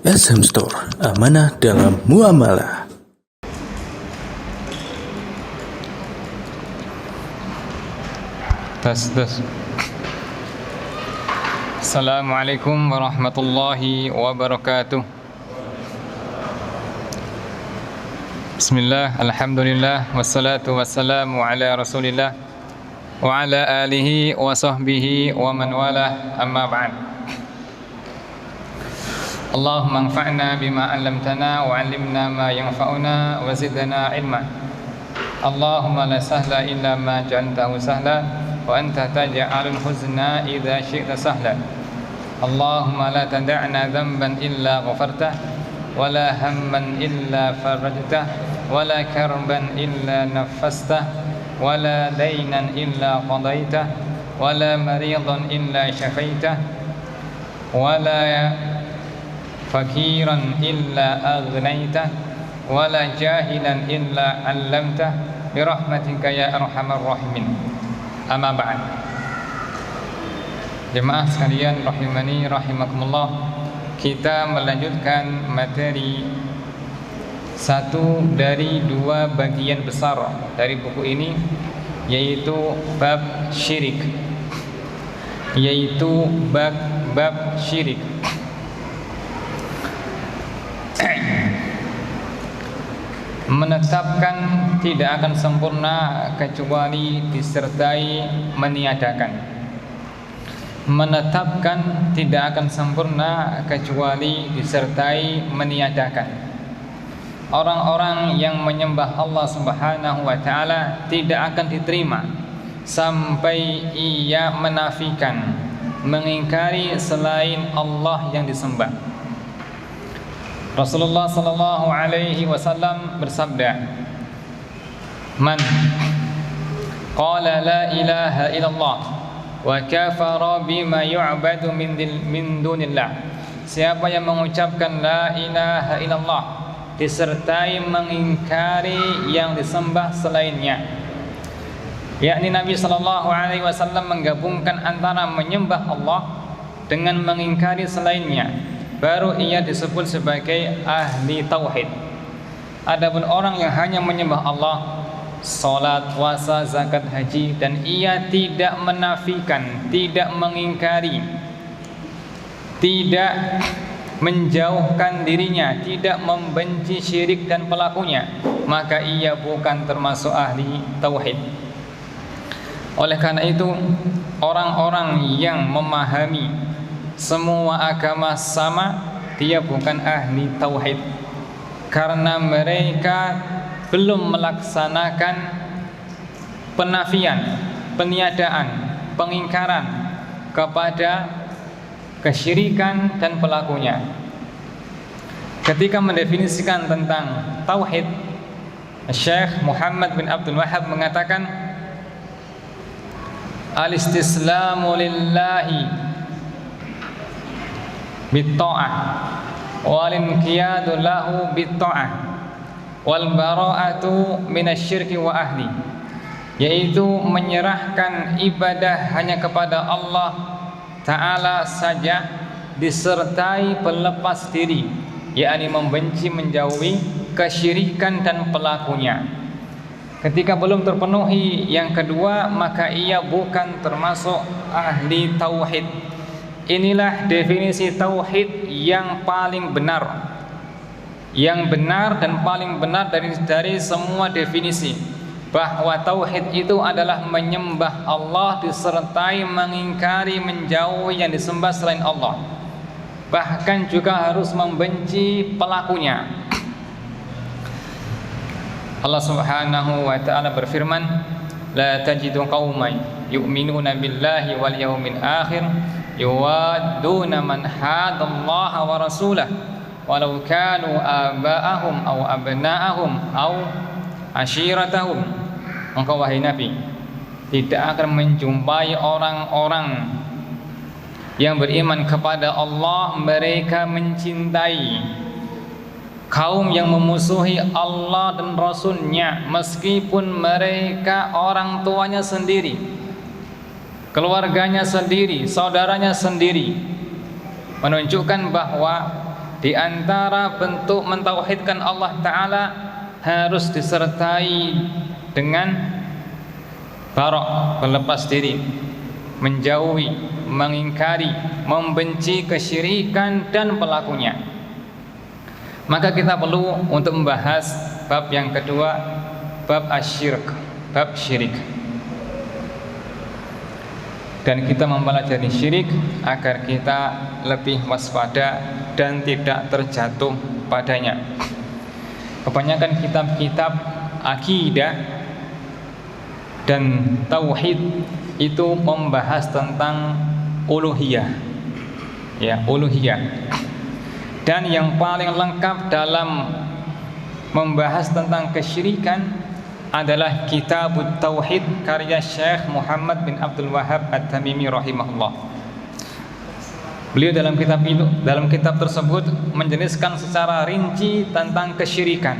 SM Store, amanah dalam muamalah. Tes. Assalamualaikum warahmatullahi wabarakatuh. Bismillah, alhamdulillah, wassalatu wassalamu ala rasulillah wa ala alihi wa sahbihi wa man walah, amma ba'd. Allahumma anfa'na bima 'allamtana wa 'allimna ma yanfa'una wa zidna ilma. Allahumma la sahla illa ma ja'altahu sahla wa anta taj'alul huzna idza syi'ta sahla. Allahumma la tada'na dhanban illa ghafartah wa la hamman illa farajtah wa la karban illa naffastah wa la daynan illa qadaitah wa la maridan illa syafaitah wa la fakiran illa aghnaitah wa la jahilan illa 'allamtah bi rahmatika ya arhamar rahimin. Amma ba'd. Jemaah sekalian rahimani rahimakumullah, kita melanjutkan materi satu dari dua bagian besar dari buku ini, yaitu bab syirik, bab syirik. Menetapkan tidak akan sempurna kecuali disertai meniadakan. Menetapkan tidak akan sempurna kecuali disertai meniadakan. Orang-orang yang menyembah Allah Subhanahu wa taala tidak akan diterima sampai ia menafikan, mengingkari selain Allah yang disembah. Rasulullah sallallahu alaihi wasallam bersabda, "Man qala la ilaha illallah wa kafara bima yu'badu min dunillah." Siapa yang mengucapkan la ilaha illallah disertai mengingkari yang disembah selainnya, yakni Nabi sallallahu alaihi wasallam menggabungkan antara menyembah Allah dengan mengingkari selainnya, baru ia disebut sebagai ahli tauhid. Adapun orang yang hanya menyembah Allah, salat, puasa, zakat, haji, dan ia tidak menafikan, tidak mengingkari, tidak menjauhkan dirinya, tidak membenci syirik dan pelakunya, maka ia bukan termasuk ahli tauhid. Oleh karena itu, orang-orang yang memahami semua agama sama, dia bukan ahli tauhid, karena mereka belum melaksanakan penafian, peniadaan, pengingkaran kepada kesyirikan dan pelakunya. Ketika mendefinisikan tentang tauhid, Syekh Muhammad bin Abdul Wahhab mengatakan, al-istislamu lillahi bitta'ah wal inqiyadu lahu bitta'ah wal bara'atu minasyirki wa ahli, yaitu menyerahkan ibadah hanya kepada Allah Ta'ala saja disertai pelepas diri, yakni membenci, menjauhi kesyirikan dan pelakunya. Ketika belum terpenuhi yang kedua, maka ia bukan termasuk ahli tauhid. Inilah definisi tauhid yang paling benar, yang benar dan paling benar dari semua definisi, bahwa tauhid itu adalah menyembah Allah disertai mengingkari, menjauhi yang disembah selain Allah, bahkan juga harus membenci pelakunya. Allah Subhanahu wa ta'ala berfirman, la tajidu qauman yu'minuna billahi wal yawmil akhir yuwadduna man hadallaha wa rasulah walau kanu aba'ahum aw abna'ahum aw ashiratahum. Engkau wahai Nabi tidak akan menjumpai orang-orang yang beriman kepada Allah, mereka mencintai kaum yang memusuhi Allah dan Rasul-Nya, meskipun mereka orang tuanya sendiri, keluarganya sendiri, saudaranya sendiri, menunjukkan bahwa di antara bentuk mentauhidkan Allah Ta'ala harus disertai dengan barok, berlepas diri, menjauhi, mengingkari, membenci kesyirikan dan pelakunya. Maka kita perlu untuk membahas bab yang kedua, bab asyirk, bab syirik. Dan kita mempelajari syirik agar kita lebih waspada dan tidak terjatuh padanya. Kebanyakan kitab-kitab akidah dan tauhid itu membahas tentang uluhiyah, ya, uluhiyah. Dan yang paling lengkap dalam membahas tentang kesyirikan adalah Kitabut Tauhid karya Syekh Muhammad bin Abdul Wahhab At-Tamimi rahimahullah. Beliau dalam kitab tersebut menjelaskan secara rinci tentang kesyirikan,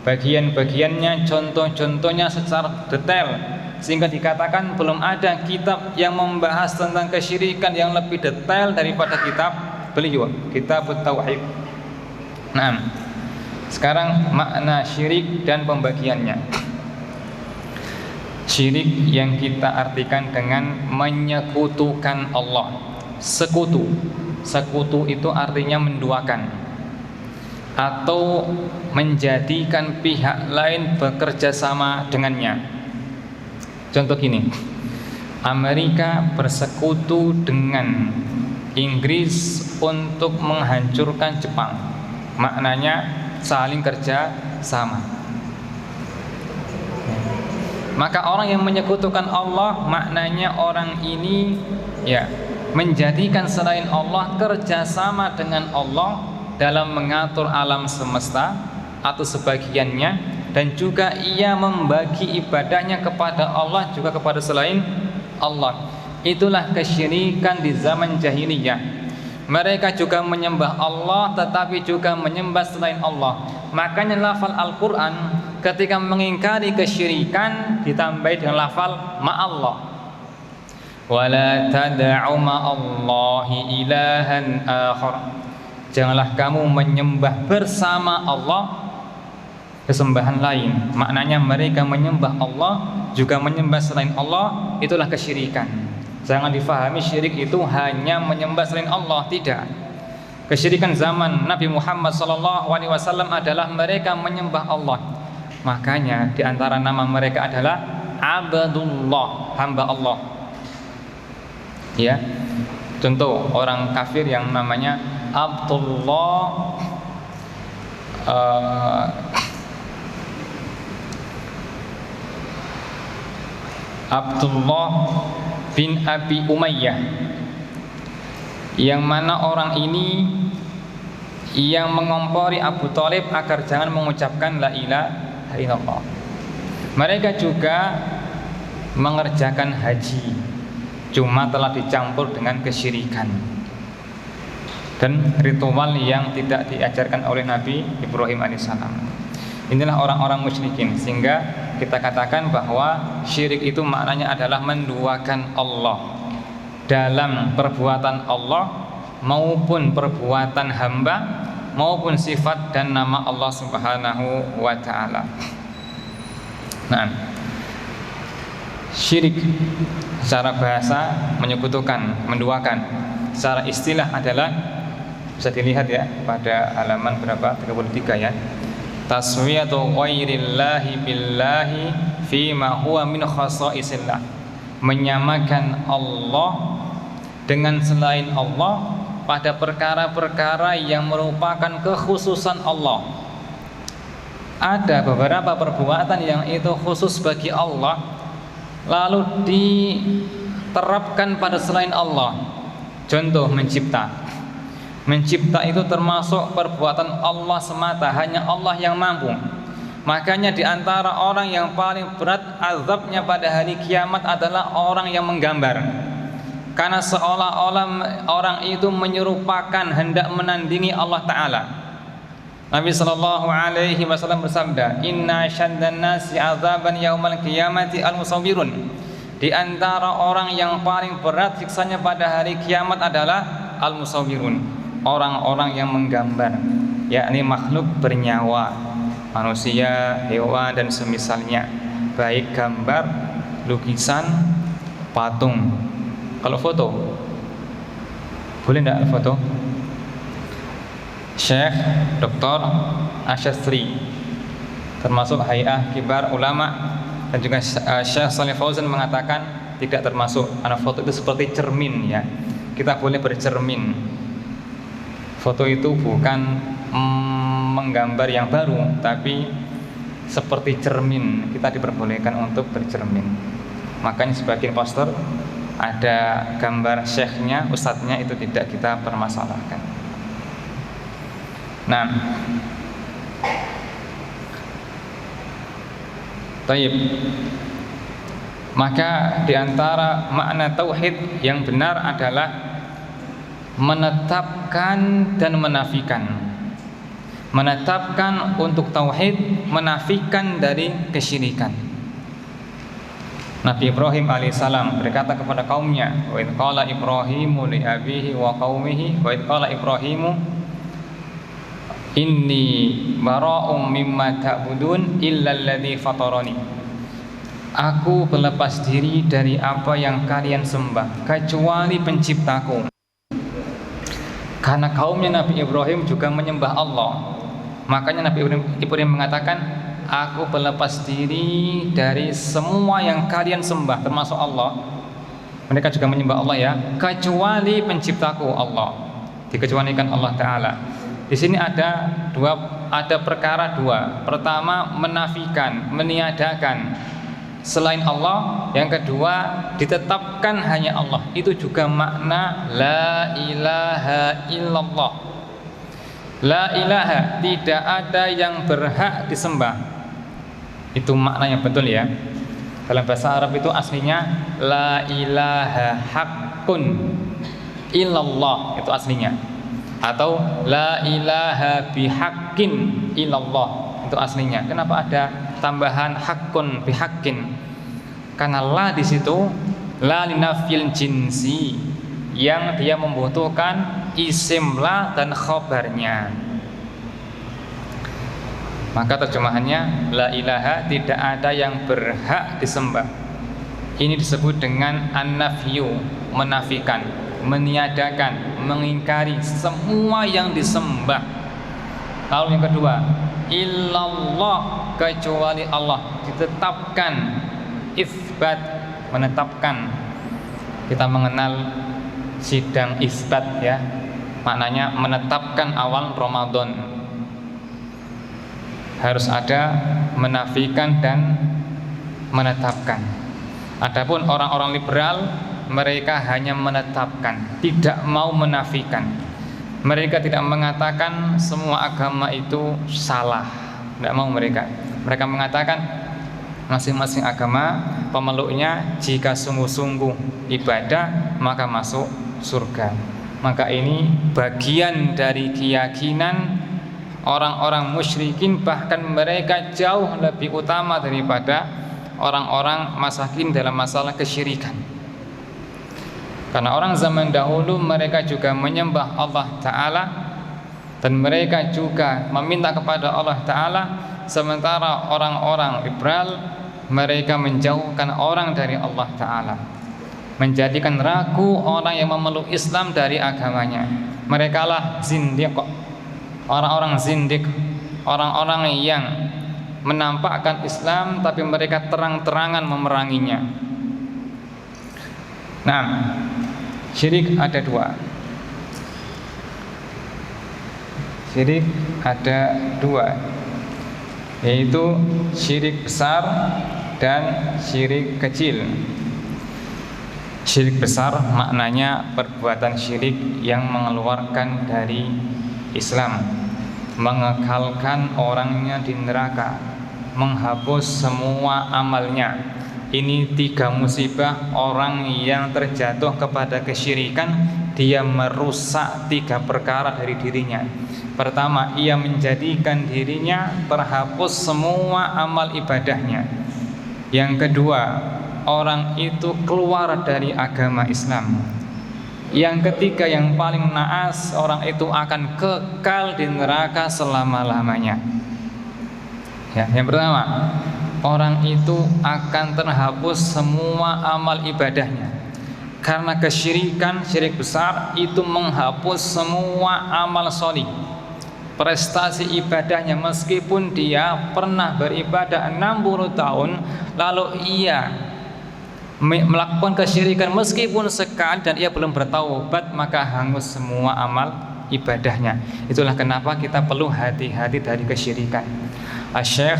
bagian-bagiannya, contoh-contohnya secara detail, sehingga dikatakan belum ada kitab yang membahas tentang kesyirikan yang lebih detail daripada kitab beliau, Kitabut Tauhid. Nah, sekarang makna syirik dan pembagiannya. Syirik yang kita artikan dengan menyekutukan Allah. Sekutu itu artinya menduakan atau menjadikan pihak lain bekerja sama dengannya. Contoh gini, Amerika bersekutu dengan Inggris untuk menghancurkan Jepang. Maknanya saling kerja sama. Maka orang yang menyekutukan Allah, maknanya orang ini ya menjadikan selain Allah kerjasama dengan Allah dalam mengatur alam semesta atau sebagiannya, dan juga ia membagi ibadahnya kepada Allah juga kepada selain Allah. Itulah kesyirikan di zaman jahiliyah. Mereka juga menyembah Allah tetapi juga menyembah selain Allah. Makanya lafal Al-Quran ketika mengingkari kesyirikan ditambahi dengan lafal ma'allah. Wala tad'u ma'allahi ilahan akhar. Janganlah kamu menyembah bersama Allah kesembahan lain. Maknanya mereka menyembah Allah juga menyembah selain Allah. Itulah kesyirikan. Jangan difahami syirik itu hanya menyembah selain Allah, tidak. Kesyirikan zaman Nabi Muhammad SAW adalah mereka menyembah Allah. Makanya di antara nama mereka adalah Abdullah, hamba Allah. Ya, contoh orang kafir yang namanya Abdullah bin Abi Umayyah, yang mana orang ini yang mengompori Abu Thalib agar jangan mengucapkan la ilaha illallah. Mereka juga mengerjakan haji, cuma telah dicampur dengan kesyirikan dan ritual yang tidak diajarkan oleh Nabi Ibrahim alaihissalam. Inilah orang-orang musyrikin, sehingga kita katakan bahwa syirik itu maknanya adalah menduakan Allah dalam perbuatan Allah maupun perbuatan hamba maupun sifat dan nama Allah Subhanahu wa ta'ala. Nah, syirik secara bahasa menyekutukan, menduakan. Secara istilah adalah, bisa dilihat ya pada halaman berapa, 33 ya. Taswiyatu ghairillahi billahi fima huwa min khasaisillah. Menyamakan Allah dengan selain Allah pada perkara-perkara yang merupakan kekhususan Allah. Ada beberapa perbuatan yang itu khusus bagi Allah lalu diterapkan pada selain Allah. Contoh mencipta. Mencipta itu termasuk perbuatan Allah semata, hanya Allah yang mampu. Makanya di antara orang yang paling berat azabnya pada hari kiamat adalah orang yang menggambar. Karena seolah-olah orang itu menyerupakan, hendak menandingi Allah Ta'ala. Nabi SAW bersabda, Inna syaddan nasi azaban yaumal qiyamati al-musawwirun. Di antara orang yang paling berat siksanya pada hari kiamat adalah al-musawwirun, orang-orang yang menggambar, yakni makhluk bernyawa, manusia, hewan dan semisalnya, baik gambar, lukisan, patung. Kalau foto, boleh enggak foto? Syekh Dr. Asyastri termasuk Hay'ah Kibar Ulama dan juga Syekh Shalih Fauzan mengatakan tidak termasuk, karena foto itu seperti cermin ya. Kita boleh bercermin. Foto itu bukan menggambar yang baru, tapi seperti cermin, kita diperbolehkan untuk bercermin. Makanya sebagian poster ada gambar syekhnya, ustadznya, itu tidak kita permasalahkan. Nah, taib. Maka diantara makna tauhid yang benar adalah menetapkan dan menafikan. Menetapkan untuk tauhid, menafikan dari kesyirikan. Nabi Ibrahim alaihissalam berkata kepada kaumnya, wa idh qala Ibrahimu li abihi wa qaumihi, wa idh qala Ibrahimu inni bara'um mimma ta'budun illa alladhi fatarani. Aku berlepas diri dari apa yang kalian sembah kecuali penciptaku. Karena kaumnya Nabi Ibrahim juga menyembah Allah. Makanya Nabi Ibrahim mengatakan, aku berlepas diri dari semua yang kalian sembah, termasuk Allah. Mereka juga menyembah Allah ya, kecuali penciptaku Allah. Dikecualikan Allah Ta'ala. Di sini ada perkara dua. Pertama, menafikan, meniadakan selain Allah. Yang kedua, ditetapkan hanya Allah. Itu juga makna la ilaha illallah. La ilaha, tidak ada yang berhak disembah. Itu maknanya betul ya. Dalam bahasa Arab itu aslinya la ilaha haqqun illallah, itu aslinya. Atau la ilaha bihaqqin illallah, itu aslinya. Kenapa ada tambahan haqqun bihaqqin? Karena la di situ la linafil jinsi, yang dia membutuhkan isim la dan khobarnya. Maka terjemahannya la ilaha, tidak ada yang berhak disembah. Ini disebut dengan an-nafyu, menafikan, meniadakan, mengingkari semua yang disembah. Lalu yang kedua, illallah, kecuali Allah, ditetapkan, isbat, menetapkan. Kita mengenal sidang isbat ya, maknanya menetapkan awal Ramadan. Harus ada menafikan dan menetapkan. Adapun orang-orang liberal, mereka hanya menetapkan, tidak mau menafikan. Mereka tidak mengatakan semua agama itu salah, tidak mau mereka. Mereka mengatakan masing-masing agama pemeluknya jika sungguh-sungguh ibadah maka masuk surga. Maka ini bagian dari keyakinan orang-orang musyrikin, bahkan mereka jauh lebih utama daripada orang-orang masakin dalam masalah kesyirikan. Karena orang zaman dahulu mereka juga menyembah Allah Ta'ala, dan mereka juga meminta kepada Allah Ta'ala. Sementara orang-orang liberal, mereka menjauhkan orang dari Allah Ta'ala, menjadikan ragu orang yang memeluk Islam dari agamanya. Mereka lah zindiq, orang-orang zindiq, orang-orang yang menampakkan Islam tapi mereka terang-terangan memeranginya. Nah, syirik ada dua. Syirik ada dua, yaitu syirik besar dan syirik kecil. Syirik besar maknanya perbuatan syirik yang mengeluarkan dari Islam, mengekalkan orangnya di neraka, menghapus semua amalnya. Ini tiga musibah orang yang terjatuh kepada kesyirikan. Dia merusak tiga perkara dari dirinya. Pertama, ia menjadikan dirinya terhapus semua amal ibadahnya. Yang kedua, orang itu keluar dari agama Islam. Yang ketiga yang paling naas, orang itu akan kekal di neraka selama-lamanya. Ya, yang pertama, orang itu akan terhapus semua amal ibadahnya. Karena kesyirikan, syirik besar itu menghapus semua amal sholih. Prestasi ibadahnya, meskipun dia pernah beribadah 60 tahun, lalu ia melakukan kesyirikan meskipun sekali dan ia belum bertaubat, maka hangus semua amal ibadahnya. Itulah kenapa kita perlu hati-hati dari kesyirikan. Syekh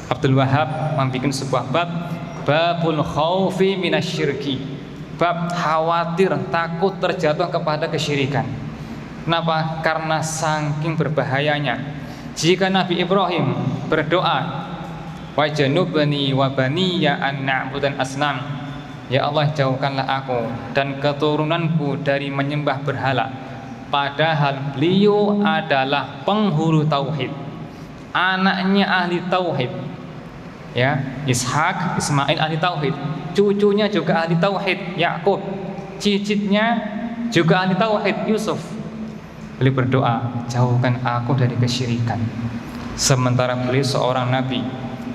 Abdul Wahab membuat sebuah bab, babul khaufi minasyirki, bab khawatir, takut terjatuh kepada kesyirikan. Kenapa? Karena saking berbahayanya. Jika Nabi Ibrahim berdoa, wajnubni wa baniya an na'budan asnam, ya Allah jauhkanlah aku dan keturunanku dari menyembah berhala, padahal beliau adalah penghulu tauhid, anaknya ahli tauhid, ya, Ishak, Ismail ahli tauhid, cucunya juga ahli tauhid, Yakub, cicitnya juga ahli tauhid, Yusuf. Beliau berdoa, jauhkan aku dari kesyirikan. Sementara beliau seorang nabi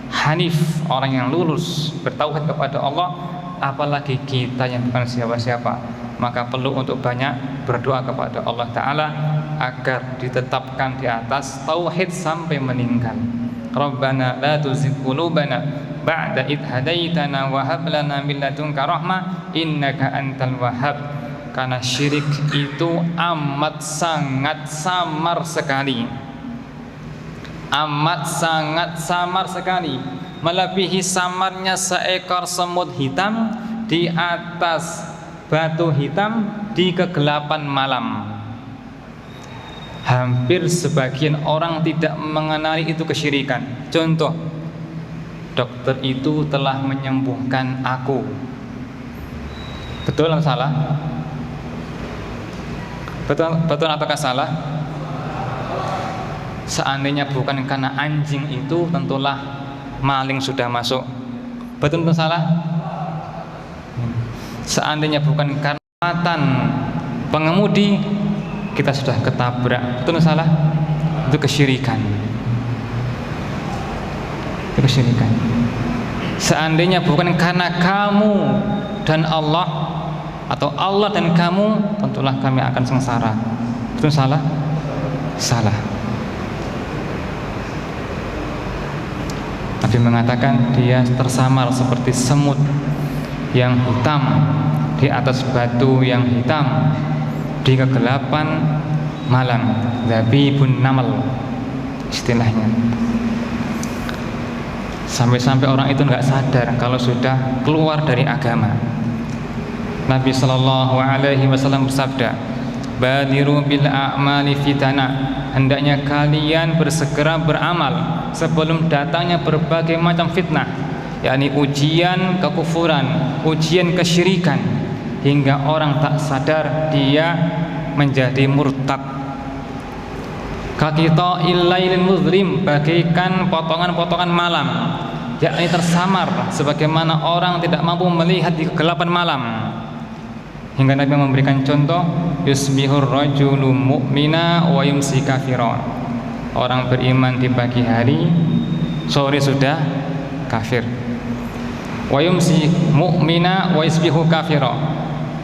hanif, orang yang lurus, bertauhid kepada Allah, apalagi kita yang bukan siapa-siapa. Maka perlu untuk banyak berdoa kepada Allah Ta'ala agar ditetapkan di atas tauhid sampai meninggal. Rabbana la tuzigh qulubana ba'da idh hadaitana wa hab lana min ladunka rahmah innaka antal wahhab. Karena syirik itu amat sangat samar sekali, amat sangat samar sekali, melebihi samarnya seekor semut hitam di atas batu hitam di kegelapan malam. Hampir sebagian orang tidak mengenali itu kesyirikan. Contoh, dokter itu telah menyembuhkan aku. Betul atau salah? Betul ataukah salah? Seandainya bukan karena anjing itu, tentulah maling sudah masuk. Betul atau salah? Seandainya bukan karena kecepatan pengemudi, kita sudah ketabrak. Betul atau salah? Itu kesyirikan. Itu kesyirikan. Seandainya bukan karena kamu dan Allah, atau Allah dan kamu, tentulah kami akan sengsara. Itu salah? Salah. Nabi mengatakan dia tersamar seperti semut yang hitam di atas batu yang hitam di kegelapan malam. Zabibun namal istilahnya. Sampai-sampai orang itu nggak sadar kalau sudah keluar dari agama. Nabi sallallahu alaihi wasallam bersabda, "Badiru bil a'mali fitana." Hendaknya kalian bersegera beramal sebelum datangnya berbagai macam fitnah, yakni ujian kekufuran, ujian kesyirikan, hingga orang tak sadar dia menjadi murtad. Kakita illailil muzlim, bagaikan potongan-potongan malam, yakni tersamar sebagaimana orang tidak mampu melihat di kegelapan malam. Hingga Nabi memberikan contoh, yusbihur rajulu mu'mina wa yumsi kafiran. Orang beriman di pagi hari, sore sudah kafir. Wa yumsi mu'mina wa yusbihu kafira.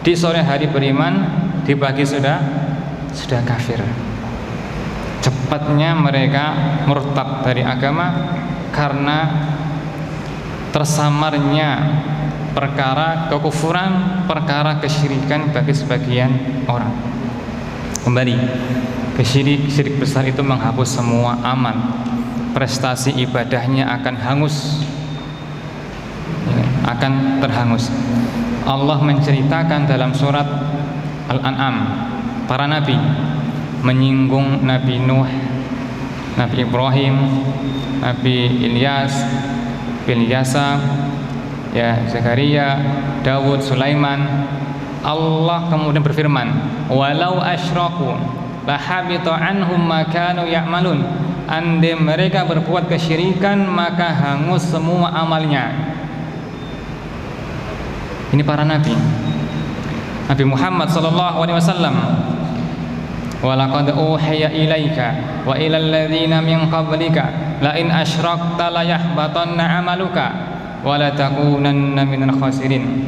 Di sore hari beriman, di pagi sudah kafir. Cepatnya mereka murtad dari agama karena tersamarnya perkara kekufuran, perkara kesyirikan bagi sebagian orang. Kembali, syirik besar itu menghapus semua amal, prestasi ibadahnya akan hangus, akan terhangus. Allah menceritakan dalam surat Al-An'am, para nabi menyinggung Nabi Nuh, Nabi Ibrahim, Nabi Ilyas, Ilyasa, ya, Zakaria, Dawud, Sulaiman. Allah kemudian berfirman, walau asyraku lahabita anhum ma kanu ya'malun. Andai mereka berbuat kesyirikan, maka hangus semua amalnya. Ini para nabi. Nabi Muhammad sallallahu alaihi wasallam, wa laqad uhiya ilaika wa ilal ladzina min qablika la in asyrakta la yahbatanna 'amaluka wa la takunanna minal khasirin.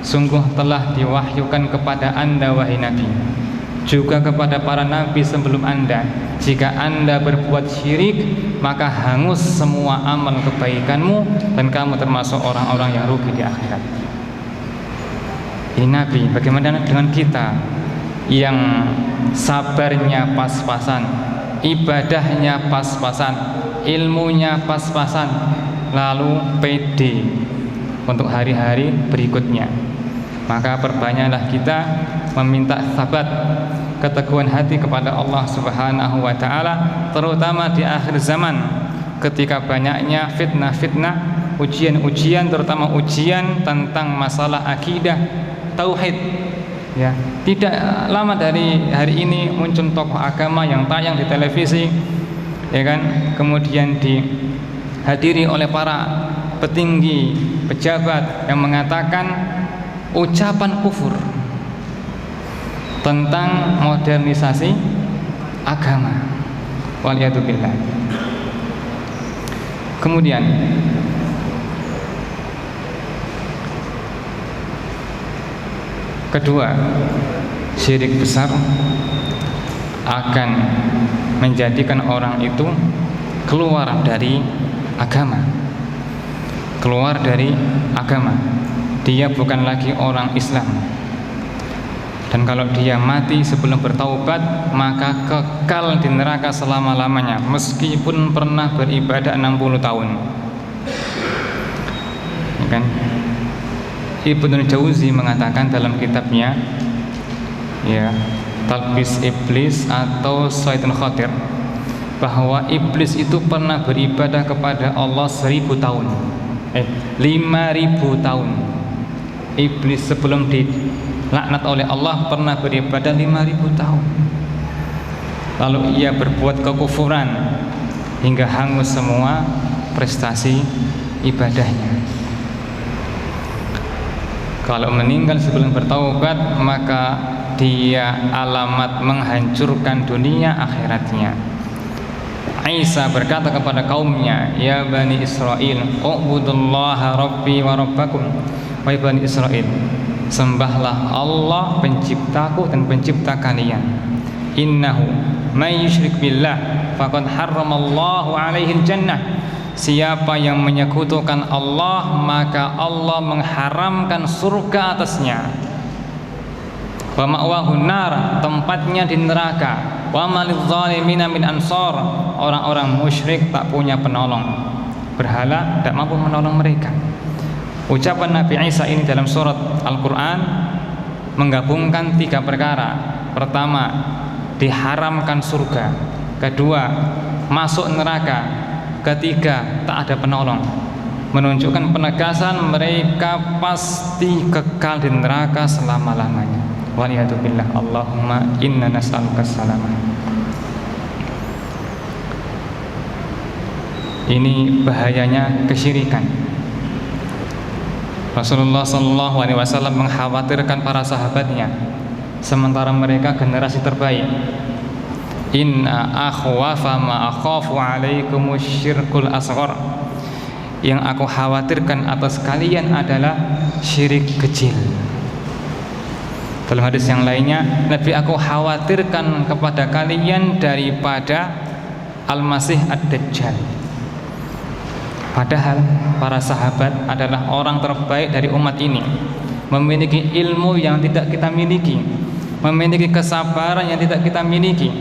Sungguh telah diwahyukan kepada Anda wahai Nabi, juga kepada para nabi sebelum Anda, jika Anda berbuat syirik maka hangus semua amal kebaikanmu dan kamu termasuk orang-orang yang rugi di akhirat. Ini Nabi. Bagaimana dengan kita yang sabarnya pas-pasan, ibadahnya pas-pasan, ilmunya pas-pasan, lalu pede untuk hari-hari berikutnya? Maka perbanyaklah kita meminta sabat, keteguhan hati kepada Allah Subhanahu wa taala, terutama di akhir zaman ketika banyaknya fitnah-fitnah, ujian-ujian, terutama ujian tentang masalah akidah, tauhid. Ya, tidak lama dari hari ini muncul tokoh agama yang tayang di televisi, ya kan, kemudian dihadiri oleh para petinggi pejabat yang mengatakan ucapan kufur tentang modernisasi agama. Waliyadzubillah. Kemudian kedua, syirik besar akan menjadikan orang itu keluar dari agama. Keluar dari agama. Dia bukan lagi orang Islam. Dan kalau dia mati sebelum bertaubat, maka kekal di neraka selama-lamanya, meskipun pernah beribadah 60 tahun. Ya kan? Ibnu Jauzi mengatakan dalam kitabnya, ya, Talbis Iblis atau Syaitun Khatir, bahwa iblis itu pernah beribadah kepada Allah 1000 tahun. 5.000 tahun. Iblis sebelum dilaknat oleh Allah pernah beribadah 5.000 tahun. Lalu ia berbuat kekufuran hingga hangus semua prestasi ibadahnya. Kalau meninggal sebelum bertaubat, maka dia alamat menghancurkan dunia akhiratnya. Isa berkata kepada kaumnya, "Ya Bani Israel, u'budullaha rabbi wa rabbakum." Wahai Bani Israel, sembahlah Allah penciptaku dan pencipta kalian. Innahu may yusyrik billah faqad harramallahu alaihi jannah. Siapa yang menyekutukan Allah, maka Allah mengharamkan surga atasnya. Wa ma'wahu nar, tempatnya di neraka. Wa malidh zalimina min ansar, orang-orang musyrik tak punya penolong. Berhala tak mampu menolong mereka. Ucapan Nabi Isa ini dalam surat Al-Quran menggabungkan 3 perkara. Pertama, diharamkan surga. Kedua, masuk neraka. Ketiga, tak ada penolong. Menunjukkan penegasan mereka pasti kekal di neraka selama-lamanya. Waliyadzubillah. Allahumma inna nas'aluka salamah. Ini bahayanya kesyirikan. Rasulullah SAW mengkhawatirkan para sahabatnya, sementara mereka generasi terbaik. Inna akhwafa ma akhafu alaikumus syirkul asghar. Yang aku khawatirkan atas kalian adalah syirik kecil. Dalam hadis yang lainnya, Nabi, aku khawatirkan kepada kalian daripada Al-Masih Ad-Dajjal. Padahal para sahabat adalah orang terbaik dari umat ini, memiliki ilmu yang tidak kita miliki, memiliki kesabaran yang tidak kita miliki,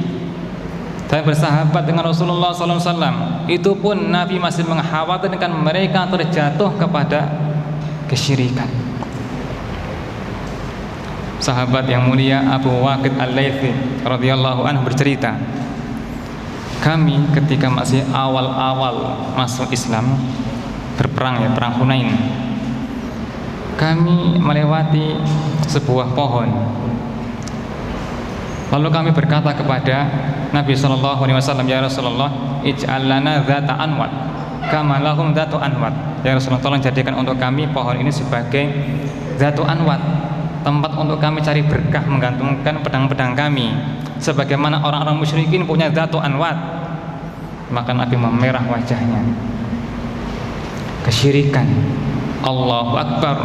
dan bersahabat dengan Rasulullah SAW. Itu pun Nabi masih mengkhawatirkan mereka terjatuh kepada kesyirikan. Sahabat yang mulia Abu Waqid Al-Laythi radhiyallahu anhu bercerita, kami ketika masih awal-awal masuk Islam, berperang, ya, perang Hunain, kami melewati sebuah pohon. Lalu kami berkata kepada Nabi SAW, ya Rasulullah, ij'al lana dzata anwat kama lahum dzatu anwat. Ya Rasulullah, tolong jadikan untuk kami pohon ini sebagai dzatu anwat, tempat untuk kami cari berkah, menggantungkan pedang-pedang kami, sebagaimana orang-orang musyrikin punya Dzatu Anwat. Maka Nabi memerah wajahnya. Kesyirikan, Allahu Akbar,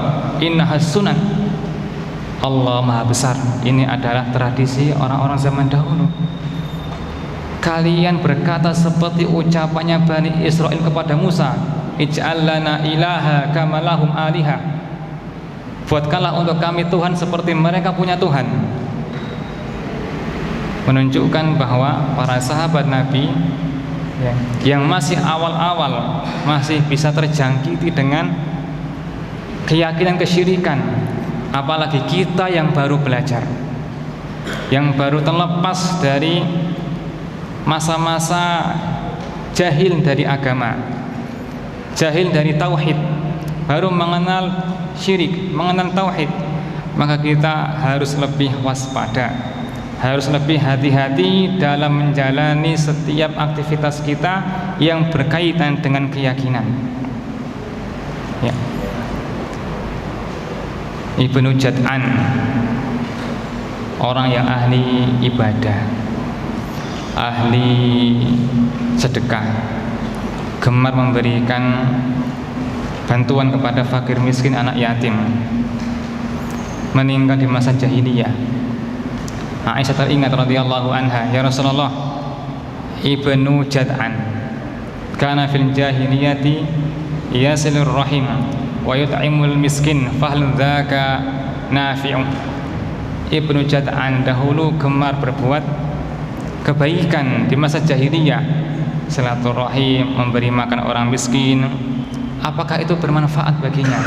innahas sunan, Allah Maha Besar, ini adalah tradisi orang-orang zaman dahulu. Kalian berkata seperti ucapannya Bani Israel kepada Musa, ij'al lana ilaha kama lahum aliha, buatkanlah untuk kami Tuhan seperti mereka punya Tuhan. Menunjukkan bahwa para sahabat Nabi yang masih awal-awal masih bisa terjangkiti dengan keyakinan kesyirikan, apalagi kita yang baru belajar, yang baru terlepas dari masa-masa jahil dari agama, jahil dari tauhid, baru mengenal syirik, mengenal tauhid. Maka kita harus lebih waspada, harus lebih hati-hati dalam menjalani setiap aktivitas kita yang berkaitan dengan keyakinan. Ya. Ibnu Jad'an, orang yang ahli ibadah, ahli sedekah, gemar memberikan bantuan kepada fakir miskin, anak yatim, meninggal di masa jahiliyah. Aisyah teringat radhiyallahu anha, ya Rasulullah, Ibnu Jad'an kana fil jahiliyati yasilur rahim wa yut'imul miskin fahal dzaka nafi'u. Ibnu Jad'an dahulu gemar berbuat kebaikan di masa jahiliyah, silaturahim, memberi makan orang miskin. Apakah itu bermanfaat baginya?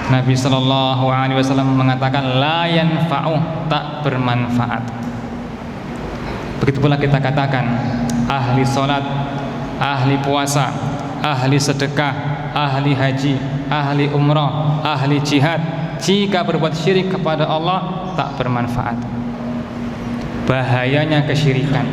Nabi sallallahu alaihi wasallam mengatakan la yanfa'u, tak bermanfaat. Begitu pula kita katakan ahli salat, ahli puasa, ahli sedekah, ahli haji, ahli umrah, ahli jihad, jika berbuat syirik kepada Allah tak bermanfaat. Bahayanya kesyirikan,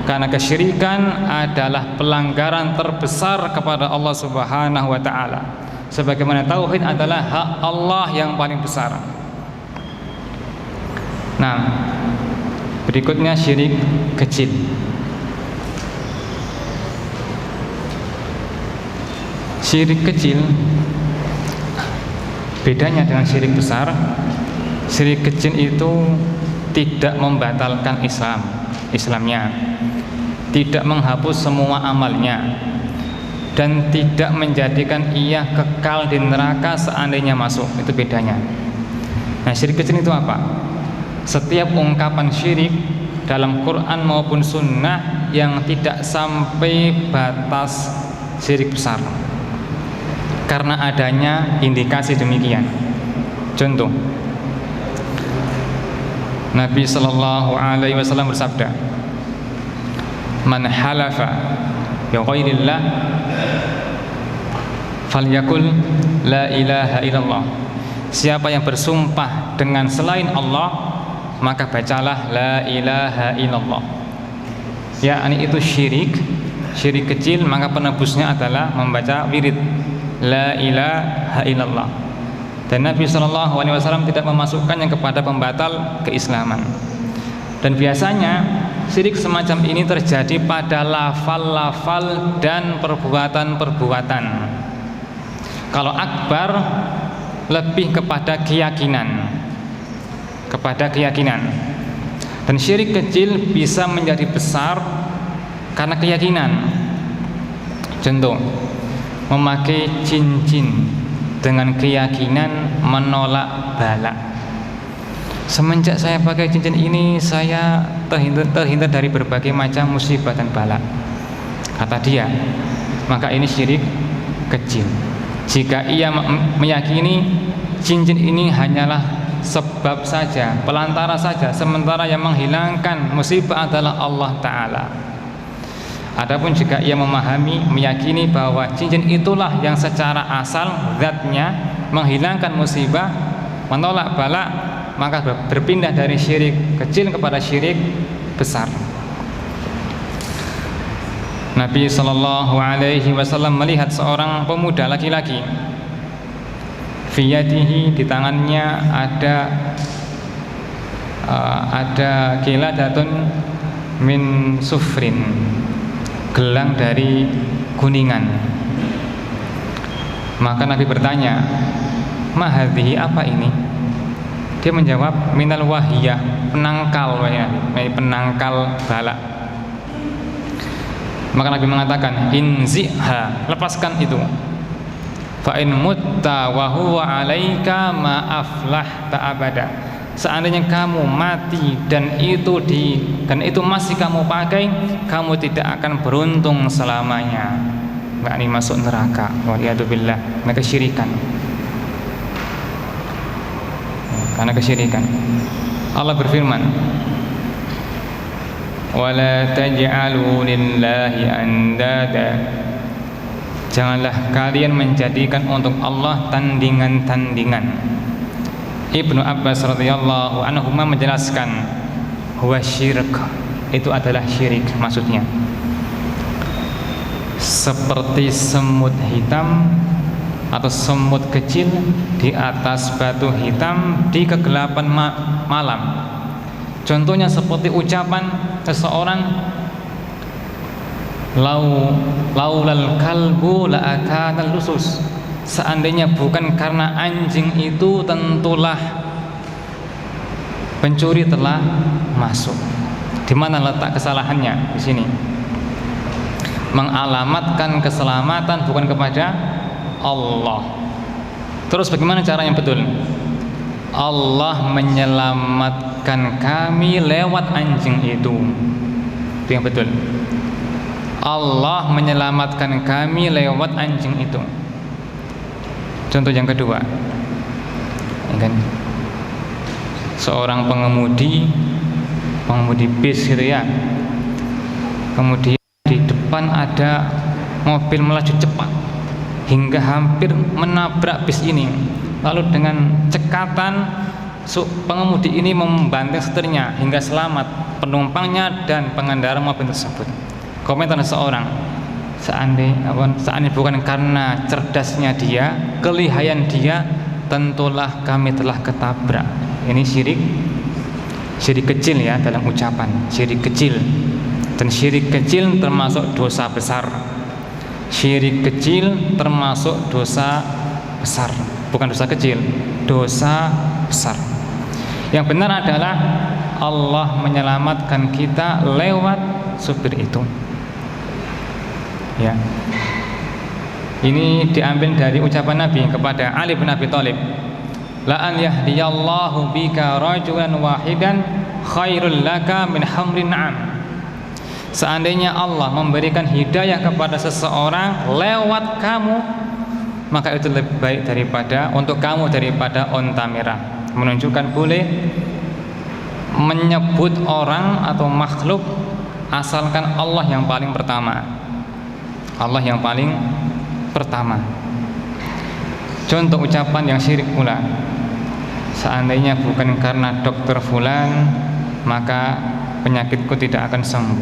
karena kesyirikan adalah pelanggaran terbesar kepada Allah Subhanahu wa taala. Sebagaimana tauhid adalah hak Allah yang paling besar. Nah, berikutnya syirik kecil. Syirik kecil bedanya dengan syirik besar. Syirik kecil itu tidak membatalkan Islamnya, tidak menghapus semua amalnya, dan tidak menjadikan ia kekal di neraka seandainya masuk. Itu bedanya. Nah, syirik kecil itu apa? Setiap ungkapan syirik dalam Quran maupun sunnah yang tidak sampai batas syirik besar, karena adanya indikasi demikian. Contoh, Nabi sallallahu alaihi wasallam bersabda, "Man halafa bi ghairillah falyakul la ilaha illallah." Siapa yang bersumpah dengan selain Allah, maka bacalah la ilaha illallah. Yakni itu syirik kecil, maka penebusnya adalah membaca wirid la ilaha illallah. Dan Nabi SAW tidak memasukkannya kepada pembatal keislaman. Dan biasanya syirik semacam ini terjadi pada lafal-lafal dan perbuatan-perbuatan. Kalau akbar lebih kepada keyakinan, dan syirik kecil bisa menjadi besar karena keyakinan. Contoh, memakai cincin dengan keyakinan menolak bala. Semenjak saya pakai cincin ini, saya terhindar dari berbagai macam musibah dan bala, kata dia. Maka ini syirik kecil. Jika ia meyakini cincin ini hanyalah sebab saja, pelantara saja, sementara yang menghilangkan musibah adalah Allah Ta'ala. Adapun jika ia memahami, meyakini bahwa cincin itulah yang secara asal zatnya menghilangkan musibah, menolak bala, maka berpindah dari syirik kecil kepada syirik besar. Nabi sallallahu alaihi wasallam melihat seorang pemuda laki-laki Fiyadihi, di tangannya ada qiladatun min sufrin, gelang dari kuningan. Maka Nabi bertanya, ma hadhihi, apa ini? Dia menjawab, minal wahiyah, penangkal, penangkal bala. Maka Nabi mengatakan, inziha, lepaskan itu. Fa in mutta wa huwa 'alaika ma aflahta abada. Seandainya kamu mati dan itu masih kamu pakai, kamu tidak akan beruntung selamanya. Yakni masuk neraka. Waliyadzubillah, karena kesyirikan. Karena kesyirikan. Allah berfirman, wala taj'alu lillahi andada. Janganlah kalian menjadikan untuk Allah tandingan-tandingan. Ibnu Abbas radhiyallahu anhu menjelaskan, huwa syirik, itu adalah syirik, maksudnya seperti semut hitam atau semut kecil di atas batu hitam di kegelapan malam. Contohnya seperti ucapan seseorang, laulal kalbu la akana lusus. Seandainya bukan karena anjing itu, tentulah pencuri telah masuk. Di mana letak kesalahannya? Di sini. Mengalamatkan keselamatan bukan kepada Allah. Terus bagaimana cara yang betul? Allah menyelamatkan kami lewat anjing itu. Itu yang betul. Allah menyelamatkan kami lewat anjing itu. Contoh yang kedua, kan, seorang pengemudi bis gitu ya, kemudian di depan ada mobil melaju cepat hingga hampir menabrak bis ini. Lalu dengan cekatan pengemudi ini membanting setirnya hingga selamat penumpangnya dan pengendara mobil tersebut. Komentar seseorang, seandainya bukan karena cerdasnya dia, kelihayan dia, tentulah kami telah ketabrak. Ini syirik kecil ya, dalam ucapan syirik kecil. Dan syirik kecil termasuk dosa besar. Syirik kecil termasuk dosa besar, bukan dosa kecil, dosa besar. Yang benar adalah Allah menyelamatkan kita lewat supir itu. Ya. Ini diambil dari ucapan Nabi kepada Ali bin Abi Thalib, la an yahdiyallahu bika rajulan wahidan khairul laka min hamrin na'am. Seandainya Allah memberikan hidayah kepada seseorang lewat kamu, maka itu lebih baik untuk kamu daripada onta merah. Menunjukkan boleh menyebut orang atau makhluk asalkan Allah yang paling pertama. Allah yang paling pertama. Contoh ucapan yang syirik pula, seandainya bukan karena dokter fulan, maka penyakitku tidak akan sembuh.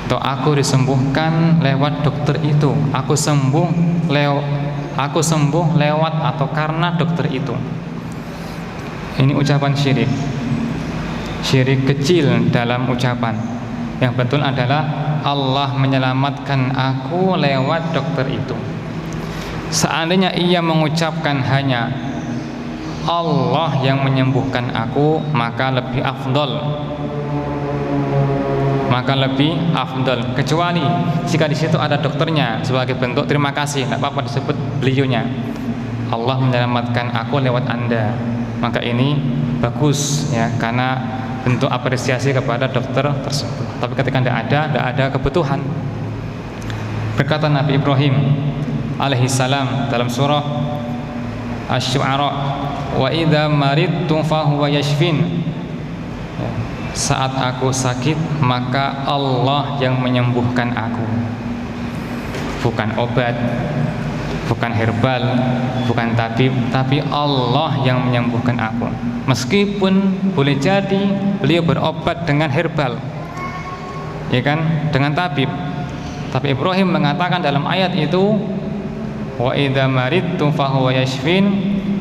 Atau aku disembuhkan lewat dokter itu, aku sembuh lewat atau karena dokter itu. Ini ucapan syirik. Syirik kecil dalam ucapan. Yang betul adalah Allah menyelamatkan aku lewat dokter itu. Seandainya ia mengucapkan hanya Allah yang menyembuhkan aku, maka lebih afdal. Kecuali jika di situ ada dokternya sebagai bentuk terima kasih, tidak apa-apa disebut beliaunya. Allah menyelamatkan aku lewat Anda, maka ini bagus ya, karena bentuk apresiasi kepada dokter tersebut. Tapi ketika tidak ada kebutuhan. Berkata Nabi Ibrahim alaihissalam dalam surah Asy-Syu'ara, wa idza maridtu fahuwa yashfin. Saat aku sakit, maka Allah yang menyembuhkan aku. Bukan obat, bukan herbal, bukan tabib, tapi Allah yang menyembuhkan aku. Meskipun boleh jadi beliau berobat dengan herbal, ya kan, dengan tabib. Tapi Ibrahim mengatakan dalam ayat itu, wa idza maridtu fahuwa yashfin,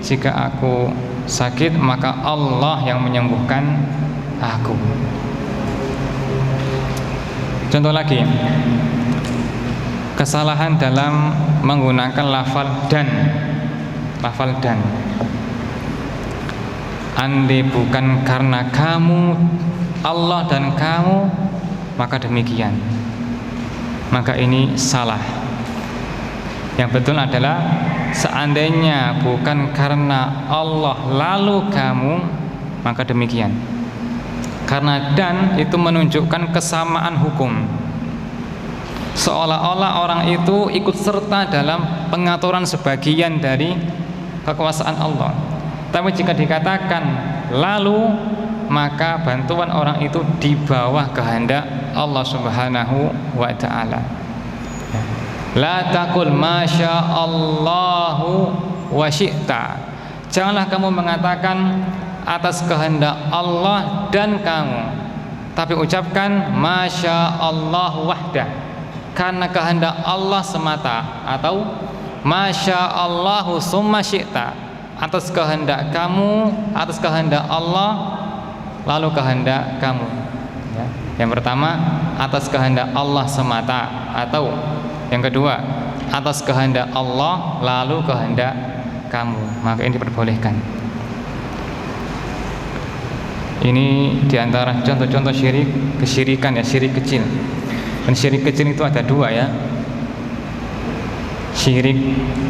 jika aku sakit maka Allah yang menyembuhkan aku. Contoh lagi, kesalahan dalam menggunakan lafal dan. Andai bukan karena kamu, Allah dan kamu, maka demikian. Maka ini salah. Yang betul adalah seandainya bukan karena Allah lalu kamu, maka demikian. Karena dan itu menunjukkan kesamaan hukum, seolah-olah orang itu ikut serta dalam pengaturan sebagian dari kekuasaan Allah. Tapi jika dikatakan lalu, maka bantuan orang itu di bawah kehendak Allah Subhanahu wa ta'ala. La taqul masya Allahu wa syi'ta. Janganlah kamu mengatakan atas kehendak Allah dan kamu, tapi ucapkan masya Allah wahdah, karena kehendak Allah semata, atau masya Allahu summa syi'ta, atas kehendak kamu, atas kehendak Allah lalu kehendak kamu. Ya. Yang pertama atas kehendak Allah semata, atau yang kedua atas kehendak Allah lalu kehendak kamu, maka ini diperbolehkan. Ini diantara contoh-contoh syirik, kesyirikan ya, syirik kecil. Dan syirik kecil itu ada dua ya. Syirik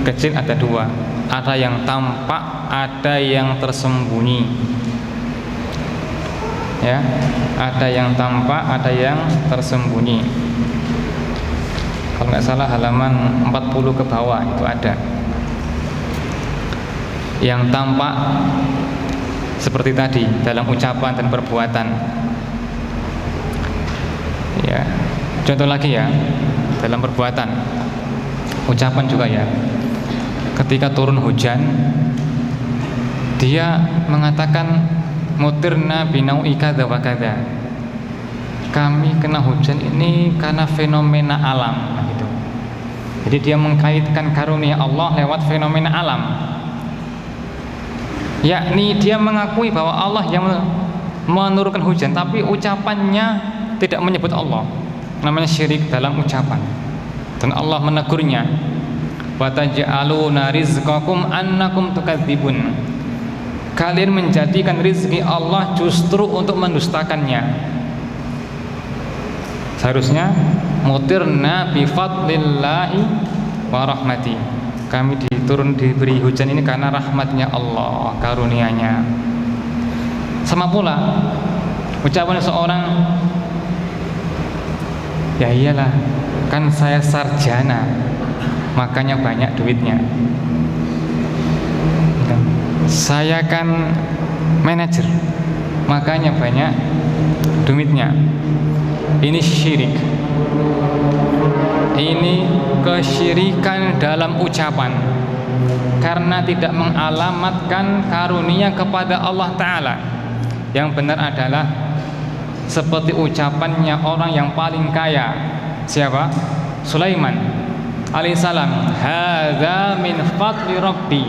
kecil ada dua, ada yang tampak, ada yang tersembunyi. Ya, ada yang tampak, ada yang tersembunyi. Kalau nggak salah halaman 40 ke bawah itu ada. Yang tampak seperti tadi dalam ucapan dan perbuatan. Ya, contoh lagi ya, dalam perbuatan, ucapan juga ya. Ketika turun hujan, dia mengatakan mutirna binau'i kadza wa kadza. Kami kena hujan ini karena fenomena alam gitu. Jadi dia mengkaitkan karunia Allah lewat fenomena alam. Yakni dia mengakui bahwa Allah yang menurunkan hujan, tapi ucapannya tidak menyebut Allah. Namanya syirik dalam ucapan. Dan Allah menegurnya, wa taj'aluna rizqakum annakum tukadzibun. Kalian menjadikan rizki Allah justru untuk mendustakannya. Seharusnya mutirna bi fadlillahi wa rahmati. Kami diberi hujan ini karena rahmatnya Allah, karunia-Nya. Sama pula ucapan seorang, ya iyalah, kan saya sarjana, makanya banyak duitnya. Saya kan manajer, makanya banyak duitnya. Ini syirik. Ini kesyirikan dalam ucapan, karena tidak mengalamatkan karunia kepada Allah Ta'ala. Yang benar adalah seperti ucapannya orang yang paling kaya. Siapa? Sulaiman alaihissalam. Hadza min fadli rabbi.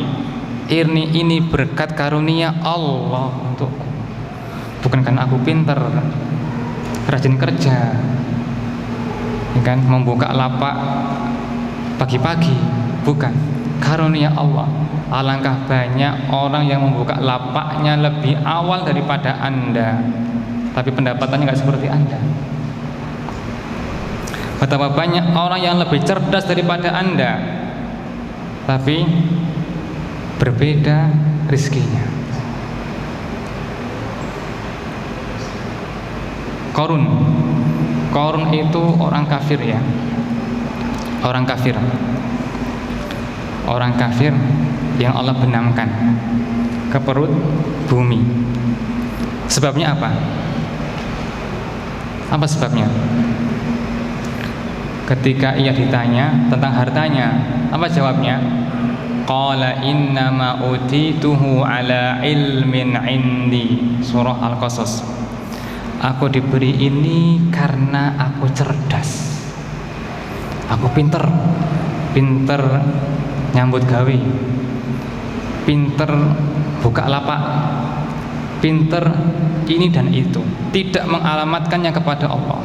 Ini berkat karunia Allah untukku, bukan karena aku pintar, rajin kerja, kan, membuka lapak pagi-pagi, bukan, karunia Allah. Alangkah banyak orang yang membuka lapaknya lebih awal daripada Anda, tapi pendapatannya nggak seperti Anda. Betapa banyak orang yang lebih cerdas daripada Anda, tapi berbeda rizkinya. Qarun itu orang kafir ya, orang kafir yang Allah benamkan ke perut bumi. Sebabnya apa? Apa sebabnya? Ketika ia ditanya tentang hartanya, apa jawabnya? Qala innama utituhu ala ilmin indi. Surah Al-Qasas. Aku diberi ini karena aku cerdas, aku pinter nyambut gawe, pinter buka lapak, pinter ini dan itu, tidak mengalamatkannya kepada Allah,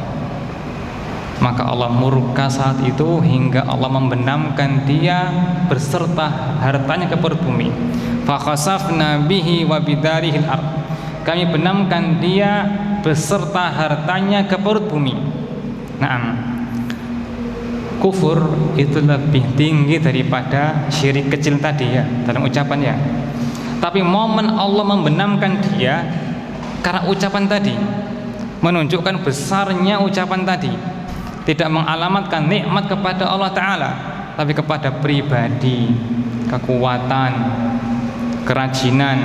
maka Allah murka saat itu hingga Allah membenamkan dia berserta hartanya ke perut bumi. Fa khasafna bihi wa bidarihil ard, kami benamkan dia beserta hartanya ke perut bumi. Naam, kufur itu lebih tinggi daripada syirik kecil tadi ya dalam ucapan ya. Tapi momen Allah membenamkan dia karena ucapan tadi menunjukkan besarnya ucapan tadi, tidak mengalamatkan nikmat kepada Allah Ta'ala, tapi kepada pribadi, kekuatan, kerajinan,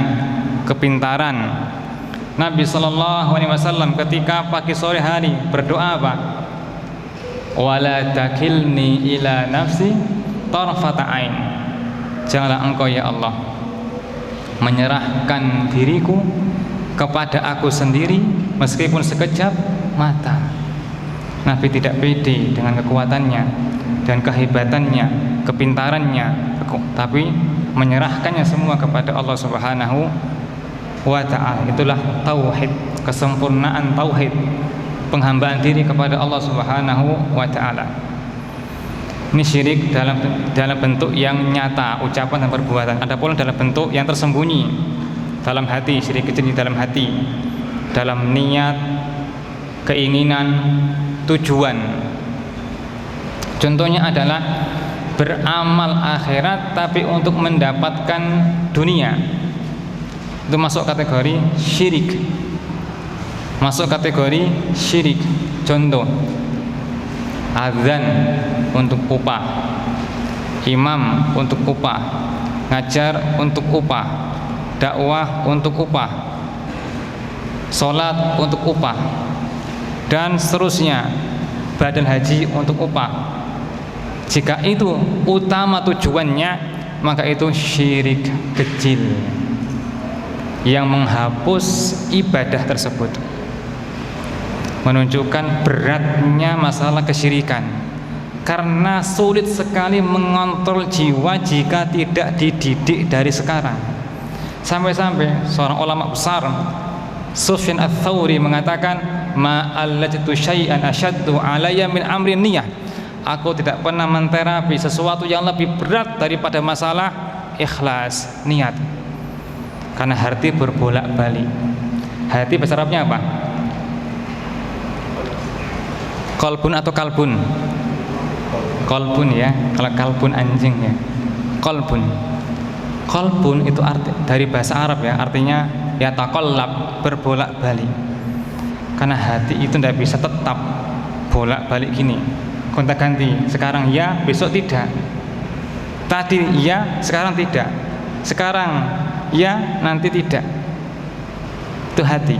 kepintaran. Nabi SAW ketika pagi sore hari berdoa apa? Wala takilni ila nafsi tarfata ain, janganlah engkau ya Allah menyerahkan diriku kepada aku sendiri meskipun sekejap mata. Nabi tidak pede dengan kekuatannya dan kehebatannya, kepintarannya, tapi menyerahkannya semua kepada Allah Subhanahu wa Ta'ala. Itulah tauhid, kesempurnaan tauhid, penghambaan diri kepada Allah Subhanahu wa Ta'ala. Ini syirik dalam bentuk yang nyata, ucapan dan perbuatan. Ada pula dalam bentuk yang tersembunyi dalam hati, syirik kecil di dalam hati, dalam niat, keinginan, tujuan. Contohnya adalah beramal akhirat tapi untuk mendapatkan dunia. Itu masuk kategori syirik. Masuk kategori syirik. Contoh, azan untuk upah, imam untuk upah, ngajar untuk upah, dakwah untuk upah, sholat untuk upah, dan seterusnya, badal haji untuk upah. Jika itu utama tujuannya, maka itu syirik kecil yang menghapus ibadah tersebut, menunjukkan beratnya masalah kesyirikan. Karena sulit sekali mengontrol jiwa jika tidak dididik dari sekarang. Sampai-sampai seorang ulama besar Sufyan Ats-Tsauri mengatakan, ma allajtu syai'an asyaddu alayya min amrin niyah. Aku tidak pernah menterapi sesuatu yang lebih berat daripada masalah ikhlas, niat. Karena hati berbolak-balik. Hati bahasa Arabnya apa? Qalbun atau kalbun? Qalbun ya, kalau kalbun anjing ya. Qalbun. Qalbun itu arti dari bahasa Arab ya, artinya ya taqallab, berbolak-balik. Karena hati itu tidak bisa tetap bolak-balik gini, gonta-ganti, sekarang ya, besok tidak. Tadi ya, sekarang tidak. Sekarang ya, nanti tidak. Itu hati.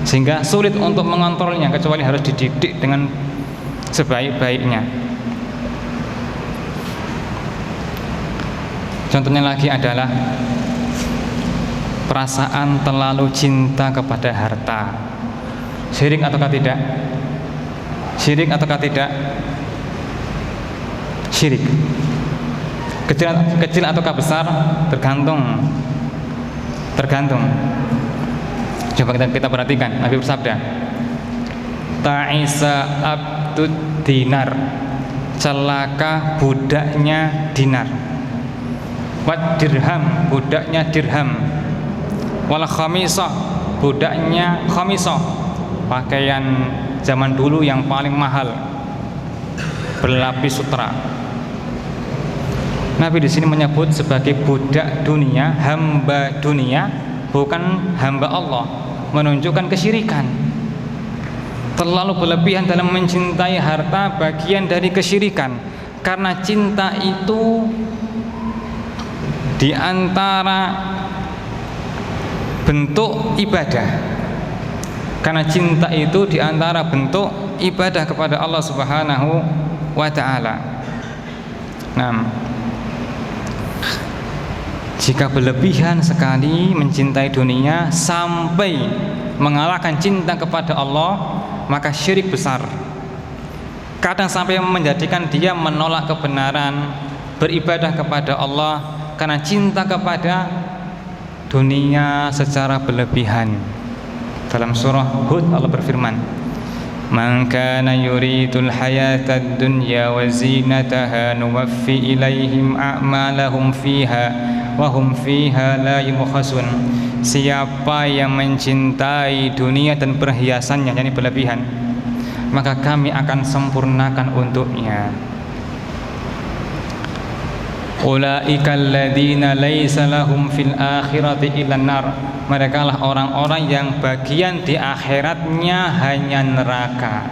Sehingga sulit untuk mengontrolnya kecuali harus dididik dengan sebaik-baiknya. Contohnya lagi adalah perasaan terlalu cinta kepada harta. Syirik ataukah tidak? Syirik ataukah tidak? Syirik. Kecil ataukah besar? Tergantung. Coba kita perhatikan. Nabi bersabda, ta'isa abdud dinar, celaka budaknya dinar. Wad dirham, budaknya dirham. Wal khamisah, budaknya khamisah, pakaian zaman dulu yang paling mahal, berlapis sutra. Nabi di sini menyebut sebagai budak dunia, hamba dunia, bukan hamba Allah, menunjukkan kesyirikan. Terlalu berlebihan dalam mencintai harta, bagian dari kesyirikan. Karena cinta itu di antara bentuk ibadah. Karena cinta itu di antara bentuk ibadah kepada Allah Subhanahu wa Ta'ala. Nah, jika berlebihan sekali mencintai dunia sampai mengalahkan cinta kepada Allah, maka syirik besar. Kadang sampai menjadikan dia menolak kebenaran, beribadah kepada Allah karena cinta kepada dunia secara berlebihan. Dalam surah Hud Allah berfirman, "Man kana yuridul hayatad dunya wa zinataha nuwaffi ilaihim a'malahum fiha wa hum fiha la yubkhasun." Siapa yang mencintai dunia dan perhiasannya, yakni berlebihan, maka kami akan sempurnakan untuknya. Ulaika alladzina laisa lahum fil akhirati illan nar. Mereka lah orang-orang yang bagian di akhiratnya hanya neraka.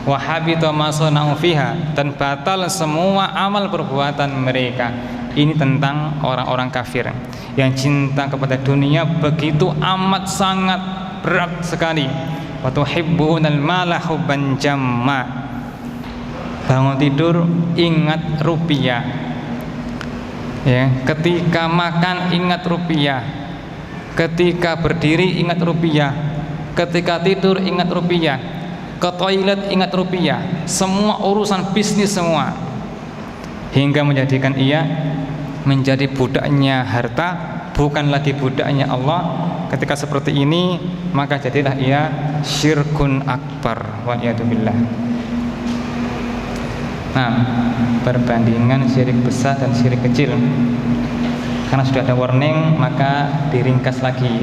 Wa habita ma sana'u fiha, dan batal semua amal perbuatan mereka. Ini tentang orang-orang kafir yang cinta kepada dunia begitu amat sangat berat sekali. Wa tuhibbunal mala hubban jamma. Bangun tidur ingat rupiah. Ya, ketika makan ingat rupiah, ketika berdiri ingat rupiah, ketika tidur ingat rupiah, ke toilet ingat rupiah, semua urusan bisnis semua, hingga menjadikan ia menjadi budaknya harta, bukan lagi budaknya Allah. Ketika seperti ini, maka jadilah ia syirkun akbar, waliyadzubillah. Nah, perbandingan syirik besar dan syirik kecil. Karena sudah ada warning, maka diringkas lagi.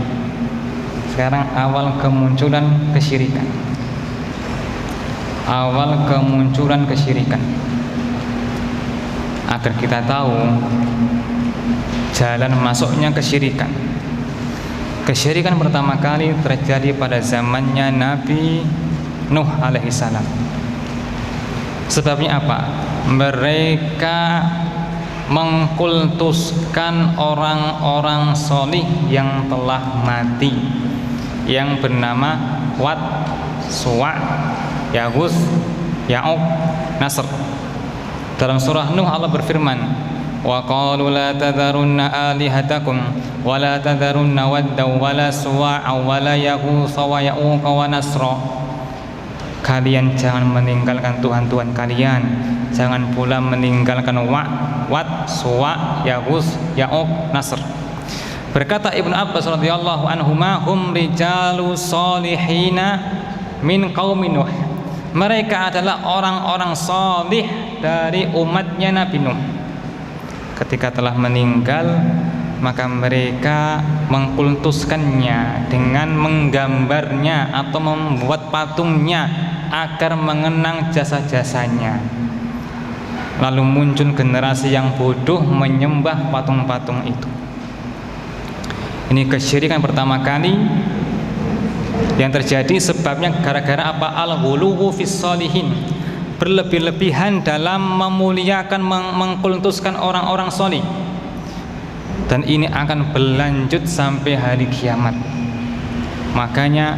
Sekarang awal kemunculan kesyirikan. Awal kemunculan kesyirikan. Agar kita tahu jalan masuknya kesyirikan. Kesyirikan pertama kali terjadi pada zamannya Nabi Nuh alaihissalam. Sebabnya apa? Mereka mengkultuskan orang-orang solih yang telah mati, yang bernama Wad, Suwa, Yaghus, Ya'uq, Nasr. Dalam surah Nuh Allah berfirman, wa qalu la tadharunna alihatakum wa la tadharunna wadda wa la suwa'a wa la yaghus wa ya'uq wa nasra. Kalian jangan meninggalkan Tuhan-Tuhan kalian, jangan pula meninggalkan Wad, Suwa, Yaghus, Ya'uq, Nasr. Berkata Ibnu Abbas radhiyallahu anhuma, hum rijalu solihina min qaumi Nuh. Mereka adalah orang-orang salih dari umatnya Nabi Nuh. Ketika telah meninggal, maka mereka mengkultuskannya dengan menggambarnya atau membuat patungnya agar mengenang jasa-jasanya. Lalu muncul generasi yang bodoh menyembah patung-patung itu. Ini kesyirikan pertama kali yang terjadi. Sebabnya gara-gara apa? Al-ghuluwu fis sholihin, berlebih-lebihan dalam memuliakan, mengkultuskan orang-orang sholih. Dan ini akan berlanjut sampai hari kiamat. Makanya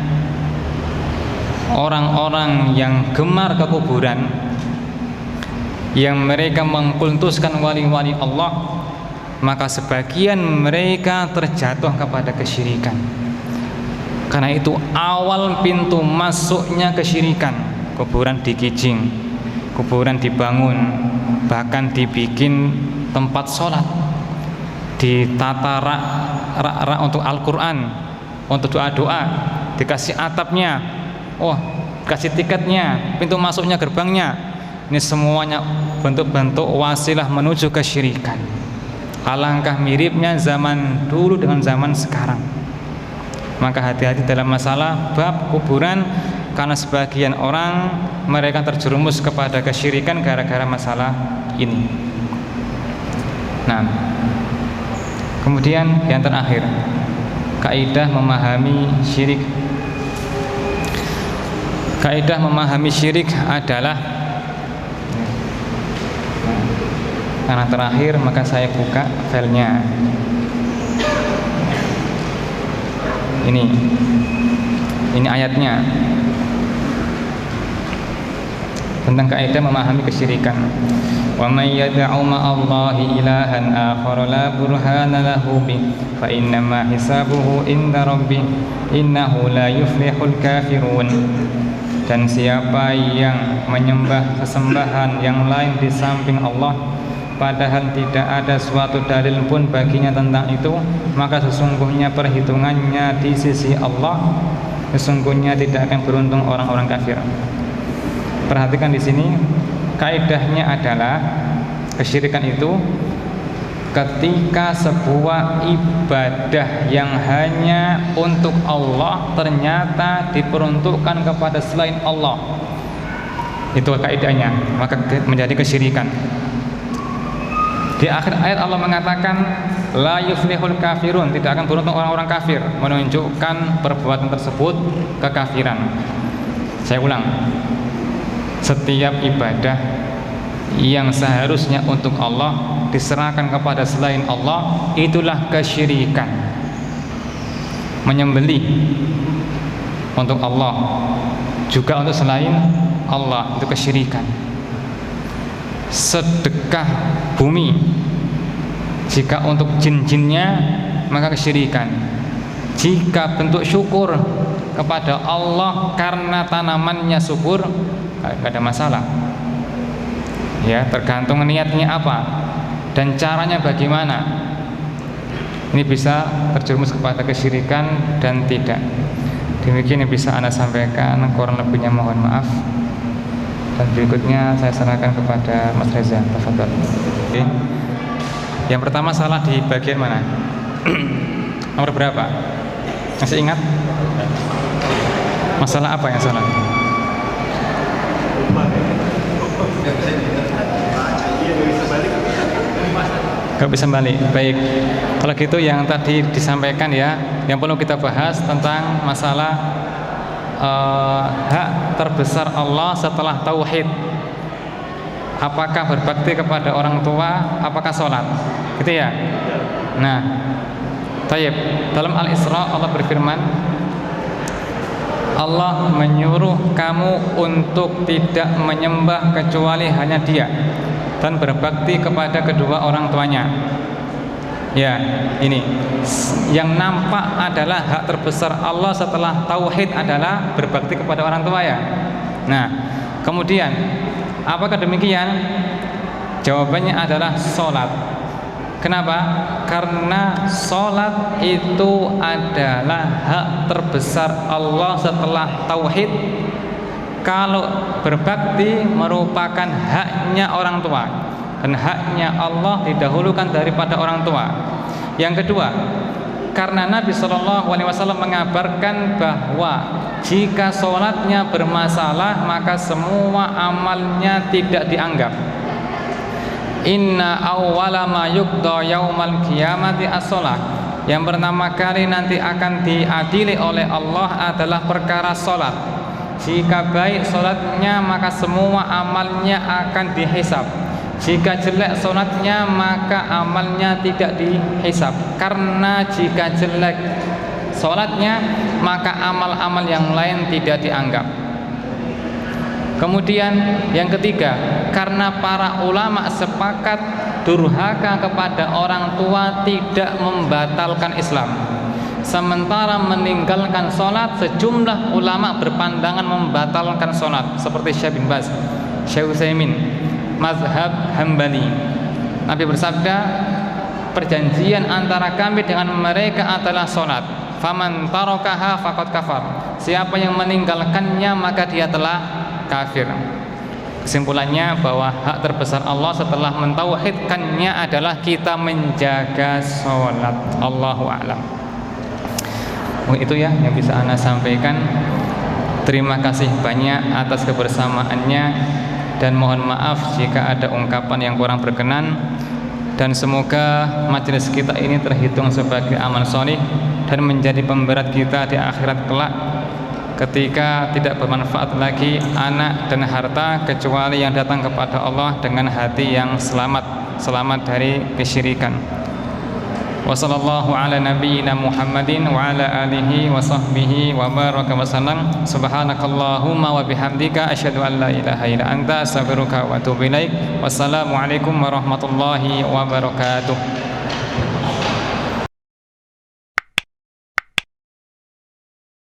orang-orang yang gemar ke kuburan, yang mereka mengkultuskan wali-wali Allah, maka sebagian mereka terjatuh kepada kesyirikan. Karena itu awal pintu masuknya kesyirikan. Kuburan dikijing, kuburan dibangun, bahkan dibikin tempat sholat, ditata rak untuk Al-Quran, untuk doa-doa, dikasih atapnya, kasih tiketnya, pintu masuknya, gerbangnya. Ini semuanya bentuk-bentuk wasilah menuju kesyirikan. Alangkah miripnya zaman dulu dengan zaman sekarang. Maka hati-hati dalam masalah bab kuburan, karena sebagian orang mereka terjerumus kepada kesyirikan gara-gara masalah ini. Nah, kemudian yang terakhir, kaidah memahami syirik. Kaidah memahami syirik adalah, karena terakhir maka saya buka filenya. Ini ayatnya tentang kaidah memahami kesyirikan. Wa may yad'u ma'allahi ilahan akhar la burhana lahu bi fa innama hisabuhu inda rabbih innahu la yuflihul kafirun. Dan siapa yang menyembah sesembahan yang lain di samping Allah, padahal tidak ada suatu dalil pun baginya tentang itu, maka sesungguhnya perhitungannya di sisi Allah sesungguhnya tidak akan beruntung orang-orang kafir. Perhatikan di sini, kaidahnya adalah kesyirikan itu ketika sebuah ibadah yang hanya untuk Allah ternyata diperuntukkan kepada selain Allah. Itu kaidahnya, maka menjadi kesyirikan. Di akhir ayat Allah mengatakan la yuflihul kafirun, tidak akan beruntung orang-orang kafir, menunjukkan perbuatan tersebut kekafiran. Saya ulang, setiap ibadah yang seharusnya untuk Allah diserahkan kepada selain Allah, itulah kesyirikan. Menyembelih untuk Allah juga untuk selain Allah, itu kesyirikan. Sedekah bumi jika untuk jin-jinnya maka kesyirikan. Jika bentuk syukur kepada Allah karena tanamannya subur, tidak ada masalah. Ya, tergantung niatnya apa dan caranya bagaimana. Ini bisa terjerumus kepada kesyirikan dan tidak. Demikian yang bisa Anda sampaikan, kurang lebihnya mohon maaf. Dan berikutnya saya serahkan kepada Mas Reza. Tafadhol. Oke. Yang pertama salah di bagian mana? Nomor berapa? Masih ingat? Masalah apa yang salah? Gak bisa balik. Baik. Kalau gitu yang tadi disampaikan ya, yang perlu kita bahas tentang masalah hak terbesar Allah setelah tauhid. Apakah berbakti kepada orang tua, apakah sholat? Gitu ya. Nah, tayyib. Dalam Al-Isra Allah berfirman, Allah menyuruh kamu untuk tidak menyembah kecuali hanya Dia dan berbakti kepada kedua orang tuanya. Ya, ini yang nampak adalah hak terbesar Allah setelah tauhid adalah berbakti kepada orang tua ya. Nah, kemudian apakah demikian? Jawabannya adalah sholat. Kenapa? Karena sholat itu adalah hak terbesar Allah setelah tauhid. Kalau berbakti merupakan haknya orang tua, dan haknya Allah didahulukan daripada orang tua. Yang kedua, karena Nabi SAW mengabarkan bahwa jika sholatnya bermasalah maka semua amalnya tidak dianggap. Inna awwala ma yuqda yaumal qiyamati as-sholat. Yang pertama kali nanti akan diadili oleh Allah adalah perkara sholat. Jika baik sholatnya maka semua amalnya akan dihisab. Jika jelek sholatnya maka amalnya tidak dihisab. Karena jika jelek sholatnya maka amal-amal yang lain tidak dianggap. Kemudian yang ketiga, karena para ulama sepakat durhaka kepada orang tua tidak membatalkan Islam, sementara meninggalkan sholat sejumlah ulama berpandangan membatalkan sholat, seperti Syekh bin Baz, Syekh Utsaimin, mazhab Hambali. Nabi bersabda, perjanjian antara kami dengan mereka adalah sholat. Faman tarakaha faqad kafar. Siapa yang meninggalkannya maka dia telah kafir. Kesimpulannya bahwa hak terbesar Allah setelah mentauhidkannya adalah kita menjaga sholat. Allahu a'lam. Itu ya yang bisa Ana sampaikan. Terima kasih banyak atas kebersamaannya dan mohon maaf jika ada ungkapan yang kurang berkenan, dan semoga majelis kita ini terhitung sebagai amal solih dan menjadi pemberat kita di akhirat kelak ketika tidak bermanfaat lagi anak dan harta kecuali yang datang kepada Allah dengan hati yang selamat dari kesyirikan. Wa sallallahu ala nabiyyina Muhammadin wa ala alihi wa sahbihi wa baraka wa sallam. Subhanakallahumma wa bihamdika asyhadu an la ilaha illa anta astaghfiruka wa atubu ilaik. Wassalamu alaikum warahmatullahi wabarakatuh.